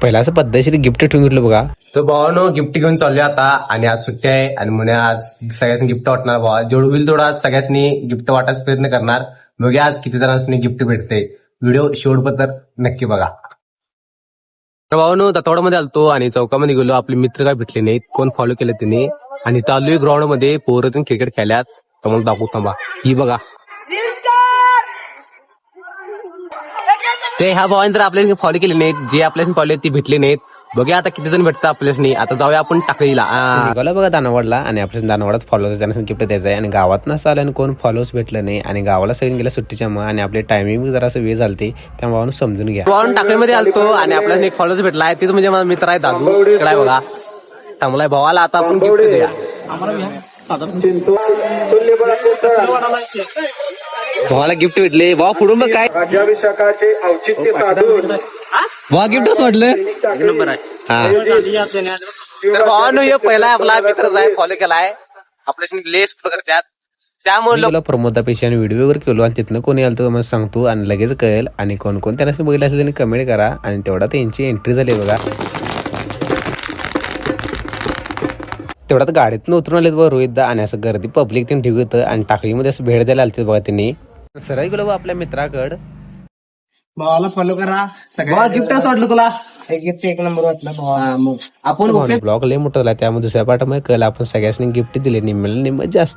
पहिला असं पद्धतशीर गिफ्ट ठेवून घेतलं बघा. तर भावानो गिफ्ट घेऊन चाललोय आता आणि आज सुट्टी आहे आणि म्हणे आज सगळ्यांनी गिफ्ट वाटणार भावा. जेवढं होईल तेवढं आज सगळ्यांनी गिफ्ट वाटायचा प्रयत्न करणार. बघूया आज किती जणांनी गिफ्ट भेटते. व्हिडिओ शेवटपर्यंत नक्की बघा. तर भावानो दत्तवाडामध्ये आलतो आणि चौकामध्ये गेलो. आपले मित्र काय भेटले नाहीत, कोण फॉलो केले त्यांनी आणि चाललोय ग्राउंड मध्ये. पोरं क्रिकेट खेळल्यात. तर मग दाखवू थांबा. ही बघा ते ह्या भावाने तर आपल्याला फॉलो केले नाहीत. जे आपल्याला फॉलो ती भेटले नाहीत. बघूया आता किती जण भेटतात आपल्यासनी. आता जाऊया आपण टाकळीला. निघाला बघा दानवाडला आणि आपल्या दानवाडात फॉलो त्यांना गिफ्ट द्यायचं आहे आणि गावात नसं आलं आणि कोण फॉलोच भेटलं नाही आणि गावाला सगळी गेल्या सुट्टीच्या मग आणि आपले टायमिंग जरा असं वेळ झालते त्यामुळे समजून घ्या. टाकळीमध्ये आलतो आणि आपल्याला एक फॉलोच भेटला आहे. तिथं म्हणजे माझा मित्र आहे दादू. इकडे बघा चांगलाय भावाला. आता आपण गिफ्ट द्या. भावाला गिफ्ट भेटले. भावा पुढून बघ काय भावा गिफ्टच वाटलं. तर भावानं हे पहिला आपला मित्रच आहे. फॉलो केलाय. आपल्याशी लेस करतात त्यामुळे प्रमोदापेक्षा आणि व्हिडिओ वगैरे केलो आणि तिथनं कोणी आलं तर मला सांगतो आणि लगेच कळेल. आणि कोण कोण त्यांना बघितलं असेल त्यांनी कमेंट करा. आणि तेवढा त्यांची एंट्री झाली बघा. तेवढ्यात गाडीतून उतरून आलेत बघा रोहितदा आणि असं गर्दी पब्लिक त्यांनी ठेवलं होतं आणि टाकळीमध्ये असं भेट द्यायला आलते बघा त्यांनी. सरळ गेलो आपल्या मित्राकडं. भावाला फॉलो करा. भावा गिफ्ट असं वाटलं तुला. गिफ्ट एक नंबर वाटला भावा. मग आपण ब्लॉग लय मोठा झाला त्यामुळे दुसऱ्या पाठामध्ये कळलं आपण सगळ्यांनी गिफ्ट दिले निम्म्याला निम्म जास्त.